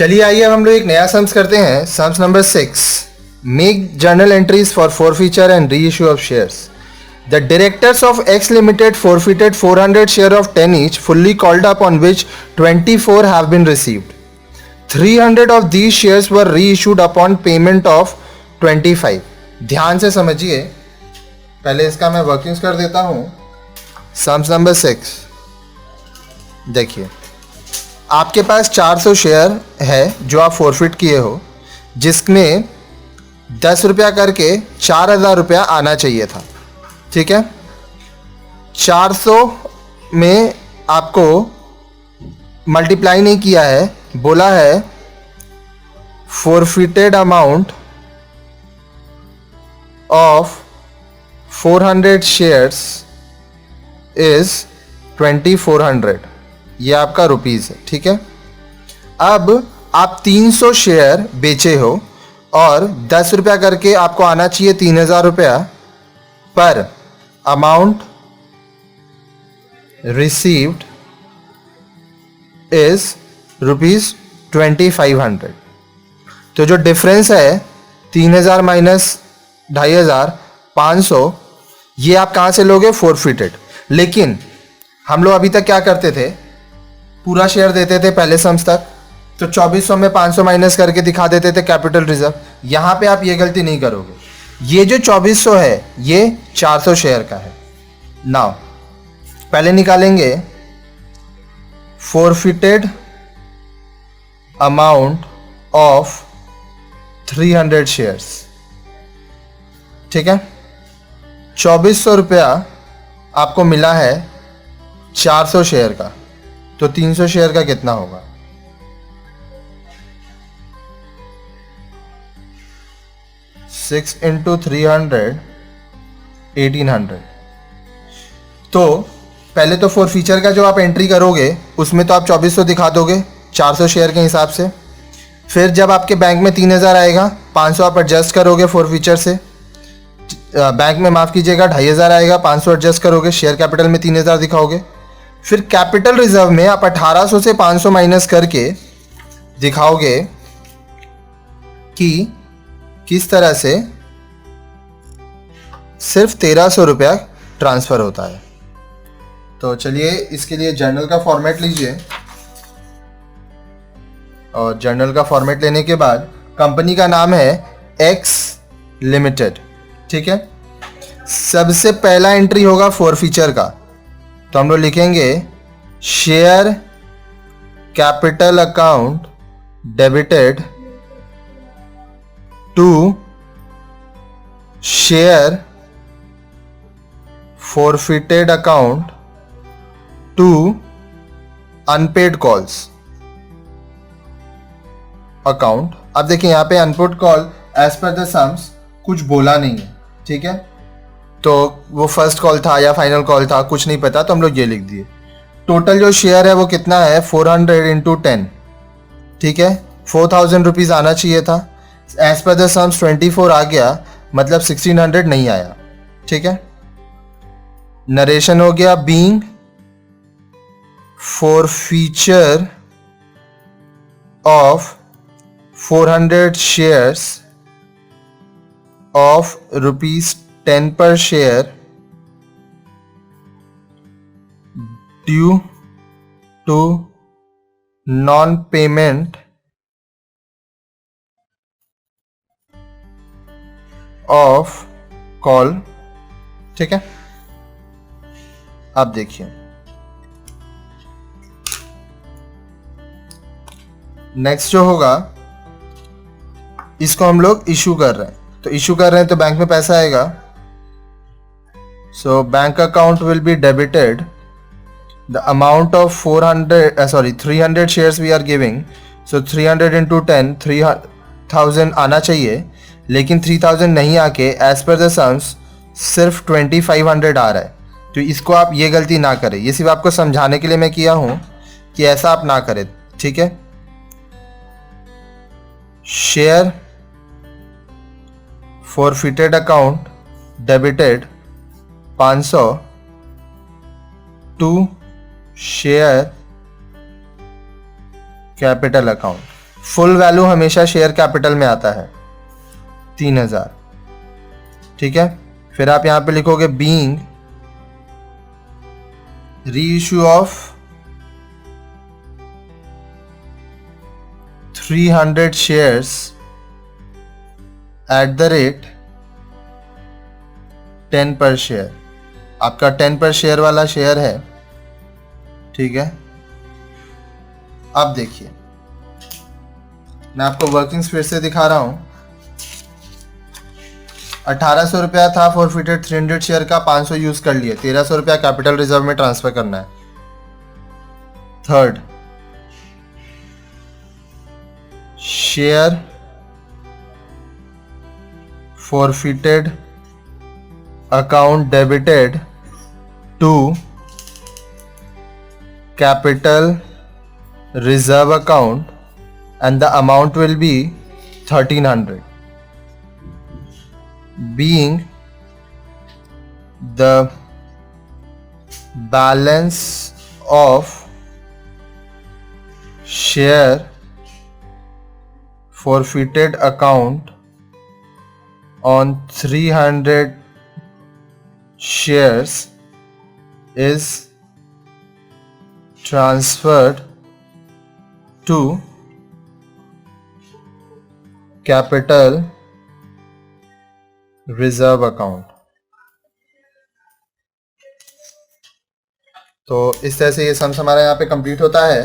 चलिए आइए अब हम लोग एक नया सम्स करते हैं। Sums number 6, make journal entries for forfeiture and reissue of shares. The directors of X Limited forfeited 400 share of 10 each, fully called up, on which 24 have been received. 300 of these shares were reissued upon payment of 25. ध्यान से समझिए, पहले इसका मैं workings कर देता हूं। Sums number 6 देखिए, आपके पास 400 शेयर है जो आप फॉरफिट किए हो, जिसमें 10 रुपया करके 4000 रुपया आना चाहिए था। ठीक है, 400 में आपको मल्टीप्लाई नहीं किया है, बोला है forfeited amount of 400 shares is 2400, ये आपका रुपीज़ है। ठीक है, अब आप 300 शेयर बेचे हो और 10 रुपया करके आपको आना चाहिए 3000 रुपया, पर अमाउंट रिसीव्ड इज ₹2500। तो जो डिफरेंस है 3000 माइनस 2500, 500, ये आप कहाँ से लोगे? फॉरफिटेड। लेकिन हम लोग अभी तक क्या करते थे, पूरा शेयर देते थे पहले सम्स तक, तो 2400 में 500 माइनस करके दिखा देते थे कैपिटल रिजर्व। यहाँ पे आप ये गलती नहीं करोगे। ये जो 2400 है ये 400 शेयर का है। नाउ पहले निकालेंगे फॉरफिटेड अमाउंट ऑफ 300 शेयर्स। ठीक है, 2400 रुपया आपको मिला है 400 शेयर का, तो 300 शेयर का कितना होगा? Six into 300, 1800। तो पहले तो फॉरफीचर का जो आप एंट्री करोगे उसमें तो आप 2400 दिखा दोगे 400 शेयर के हिसाब से। फिर जब आपके बैंक में 3000 आएगा, 500 आप एडजस्ट करोगे फॉरफीचर से, बैंक में माफ़ कीजिएगा 2500 आएगा, 500 एडजस्ट करोगे, शेयर कैपिटल में 3000 दिखाओगे। फिर कैपिटल रिजर्व में आप 1800 से 500 माइनस करके दिखाओगे कि किस तरह से सिर्फ 1300 रुपया ट्रांसफ़र होता है। तो चलिए इसके लिए जर्नल का फॉर्मेट लीजिए, और जर्नल का फॉर्मेट लेने के बाद कंपनी का नाम है एक्स लिमिटेड। ठीक है, सबसे पहला एंट्री होगा फॉरफीचर का, तो हम लोग लिखेंगे share capital account debited to share forfeited account to unpaid calls account. अब देखिए यहाँ पे unpaid call as per the sums कुछ बोला नहीं है। ठीक है, तो वो फर्स्ट कॉल था या फाइनल कॉल था कुछ नहीं पता, तो हम लोग ये लिख दिए। टोटल जो शेयर है वो कितना है? 400 इंटू 10। ठीक है, 4000 रुपीज़ आना चाहिए था, एज पर द सम्स 24 आ गया, मतलब 1600 नहीं आया। ठीक है, नरेशन हो गया being forfeiture of 400 shares of ₹10 per share due to non-payment of call। ठीक है, अब देखिए नेक्स्ट जो होगा, इसको हम लोग इशू कर रहे हैं, तो इशू कर रहे हैं तो बैंक में पैसा आएगा। So bank account will be debited the amount of 300 shares we are giving. So 300 into 10, 3000 आना चाहिए, लेकिन 3000 नहीं आके एज पर द सम्स सिर्फ 2500 आ रहा है। तो इसको आप ये गलती ना करें, ये सिर्फ आपको समझाने के लिए मैं किया हूँ कि ऐसा आप ना करें। ठीक है, share forfeited account debited 500 to share capital account. Full value हमेशा शेयर कैपिटल में आता है 3000, ठीक है। फिर आप यहां पे लिखोगे being reissue of 300 shares at the rate 10 पर शेयर। आपका 10 पर शेयर वाला शेयर है, ठीक है। अब देखिए मैं आपको वर्किंग्स फिर से दिखा रहा हूं। 1800 रुपया था फॉरफिटेड 300 शेयर का, 500 यूज कर लिए, 1300 रुपया कैपिटल रिजर्व में ट्रांसफर करना है। Third, share forfeited account debited to capital reserve account and the amount will be 1300, being the balance of share forfeited account on 300 shares is transferred to capital reserve account. तो इस तरह से ये sums हमारा यहाँ पे कंप्लीट होता है।